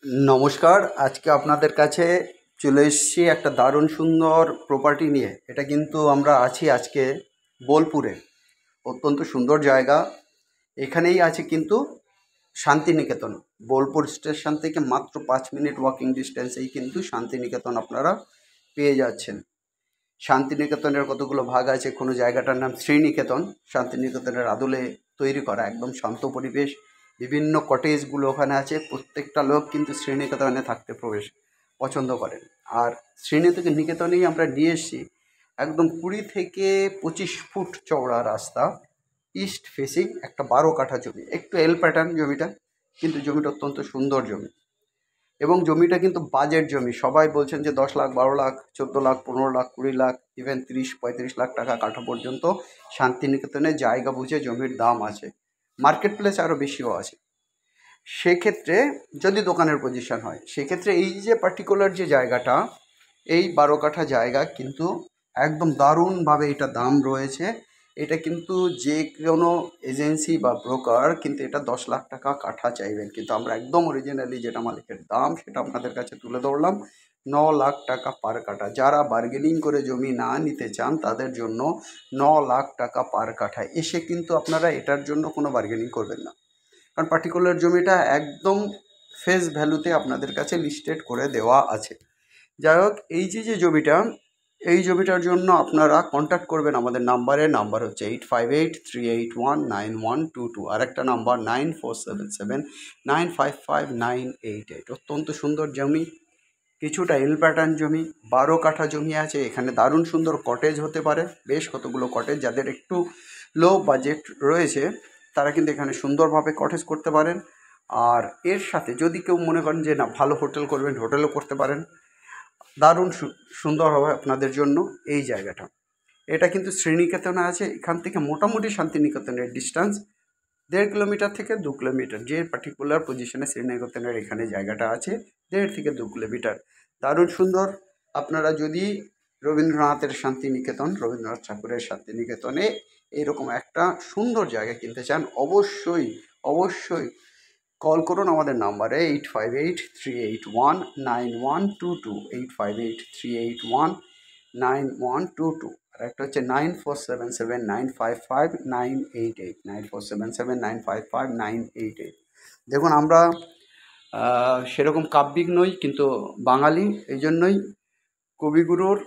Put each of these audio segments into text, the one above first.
নমস্কার। আজকে আপনাদের কাছে চলে এসেছি একটা দারুণ সুন্দর প্রপার্টি নিয়ে। এটা কিন্তু আমরা আছি আজকে বোলপুরে, অত্যন্ত সুন্দর জায়গা। এখানেই আছে কিন্তু শান্তিনিকেতন। বোলপুর স্টেশন থেকে মাত্র 5 মিনিট ওয়াকিং ডিস্টেন্সেই কিন্তু শান্তিনিকেতন আপনারা পেয়ে যাচ্ছেন। শান্তিনিকেতনের কতগুলো ভাগ আছে। কোনো জায়গাটার নাম শ্রীনিকেতন, শান্তিনিকেতনের আদলে তৈরি করা, একদম শান্ত পরিবেশ। বিভিন্ন কটেজগুলো ওখানে আছে। প্রত্যেকটা লোক কিন্তু শ্রীনিকেতনে থাকতে পছন্দ করেন। আর শ্রীনিকেতনেই আমরা নিয়ে এসেছি একদম 20 থেকে 25 ফুট চওড়া রাস্তা, ইস্ট ফেসিং, একটা 12 কাঠা জমি। একটু এল প্যাটার্ন জমিটা, কিন্তু জমিটা অত্যন্ত সুন্দর জমি। এবং জমিটা কিন্তু বাজেট জমি। সবাই বলছেন যে 10 লাখ, 12 লাখ, 14 লাখ, 15 লাখ, 20 লাখ, ইভেন 30-35 লাখ টাকা কাঠা পর্যন্ত শান্তিনিকেতনে জায়গা বুঝে জমির দাম আছে। মার্কেট প্লেস আরও বেশিও আছে। সেক্ষেত্রে যদি দোকানের পজিশন হয়, সেক্ষেত্রে এই যে পার্টিকুলার যে জায়গাটা, এই 12 কাঠা জায়গা কিন্তু একদম দারুণভাবে এটা দাম রয়েছে। এটা কিন্তু যে কোনো এজেন্সি বা ব্রোকার কিন্তু এটা 10 লাখ টাকা কাঠা চাইবেন, কিন্তু আমরা একদম অরিজিনালি যেটা মালিকের দাম সেটা আপনাদের কাছে তুলে ধরলাম। 9 লাখ টাকা পার কাঠা। যারা বার্গেনিং করে জমি না নিতে চান তাদের জন্য 9 লাখ টাকা পার কাঠা। এসে কিন্তু আপনারা এটার জন্য কোনো বার্গেনিং করবেন না, কারণ পার্টিকুলার জমিটা একদম ফেস ভ্যালুতে আপনাদের কাছে লিস্টেড করে দেওয়া আছে। যাই হোক, এই যে জমিটা, এই জমিটার জন্য আপনারা কন্ট্যাক্ট করবেন আমাদের নাম্বারে। নাম্বার হচ্ছে 8583819122, আর একটা নাম্বার 9477955988। অত্যন্ত সুন্দর জমি, কিছুটা এল প্যাটার্ন জমি, 12 কাঠা জমি আছে। এখানে দারুণ সুন্দর কটেজ হতে পারে, বেশ কতগুলো কটেজ। যাদের একটু লো বাজেট রয়েছে তারা কিন্তু এখানে সুন্দরভাবে কটেজ করতে পারেন। আর এর সাথে যদি কেউ মনে করেন যে না ভালো হোটেল করবেন, হোটেলও করতে পারেন। দারুণ সুন্দর হবে আপনাদের জন্য এই জায়গাটা। এটা কিন্তু শ্রীনিকেতনে আছে। এখান থেকে মোটামুটি শান্তিনিকেতনের ডিস্টেন্স 1.5 কিলোমিটার থেকে 2 কিলোমিটার। যে পার্টিকুলার পজিশনে শ্রীনিকেতনের এখানে জায়গাটা আছে, 1.5 থেকে 2 কিলোমিটার। দারুণ সুন্দর। আপনারা যদি রবীন্দ্রনাথের শান্তিনিকেতন, রবীন্দ্রনাথ ঠাকুরের শান্তিনিকেতনে এইরকম একটা সুন্দর জায়গা কিনতে চান, অবশ্যই অবশ্যই কল করুন আমাদের নাম্বারে 8583819122, 8583819122। আর একটা হচ্ছে 9477955988, 9477955988। দেখুন, আমরা সেরকম কাব্যিক নই, কিন্তু বাঙালি। এই জন্যই কবিগুরুর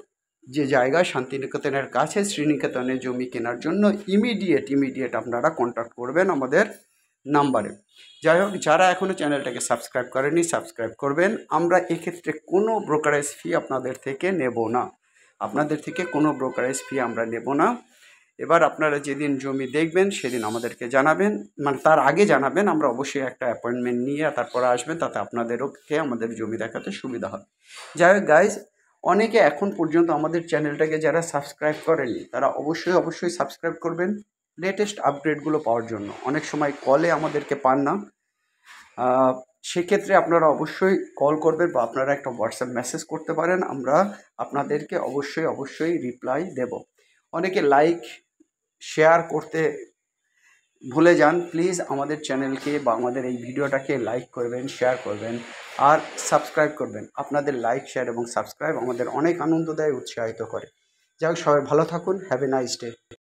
যে জায়গা শান্তিনিকেতনের কাছে শ্রীনিকেতনে জমি কেনার জন্য ইমিডিয়েট আপনারা কন্ট্যাক্ট করবেন আমাদের নাম্বারে। যাই হোক, যারা এখনও চ্যানেলটাকে সাবস্ক্রাইব করেনি সাবস্ক্রাইব করবেন। আমরা এক্ষেত্রে কোনো ব্রোকারেজ ফি আপনাদের থেকে নেব না, আপনাদের থেকে কোনো ব্রোকারেজ ফি আমরা নেব না। এবার আপনারা যেদিন জমি দেখবেন সেদিন আমাদেরকে জানাবেন, মানে তার আগে জানাবেন। আমরা অবশ্যই একটা অ্যাপয়েন্টমেন্ট নিয়ে তারপরে আসবেন, তাতে আপনাদেরকে আমাদের জমি দেখাতে সুবিধা হবে। যাই হোক গাইজ, অনেকে এখন পর্যন্ত আমাদের চ্যানেলটাকে যারা সাবস্ক্রাইব করেনি তারা অবশ্যই সাবস্ক্রাইব করবেন লেটেস্ট আপডেটগুলো পাওয়ার জন্য। অনেক সময় কলে আমাদেরকে পান না, সেক্ষেত্রে আপনারা অবশ্যই কল করবেন বা আপনারা একটা হোয়াটসঅ্যাপ মেসেজ করতে পারেন। আমরা আপনাদেরকে অবশ্যই রিপ্লাই দেব। অনেকে লাইক শেয়ার করতে ভুলে যান। প্লিজ আমাদের চ্যানেলকে বা আমাদের এই ভিডিওটাকে লাইক করবেন, শেয়ার করবেন আর সাবস্ক্রাইব করবেন। আপনাদের লাইক, শেয়ার এবং সাবস্ক্রাইব আমাদের অনেক আনন্দ দেয়, উৎসাহিত করে। যাই হোক, সবাই ভালো থাকুন। Have a nice day.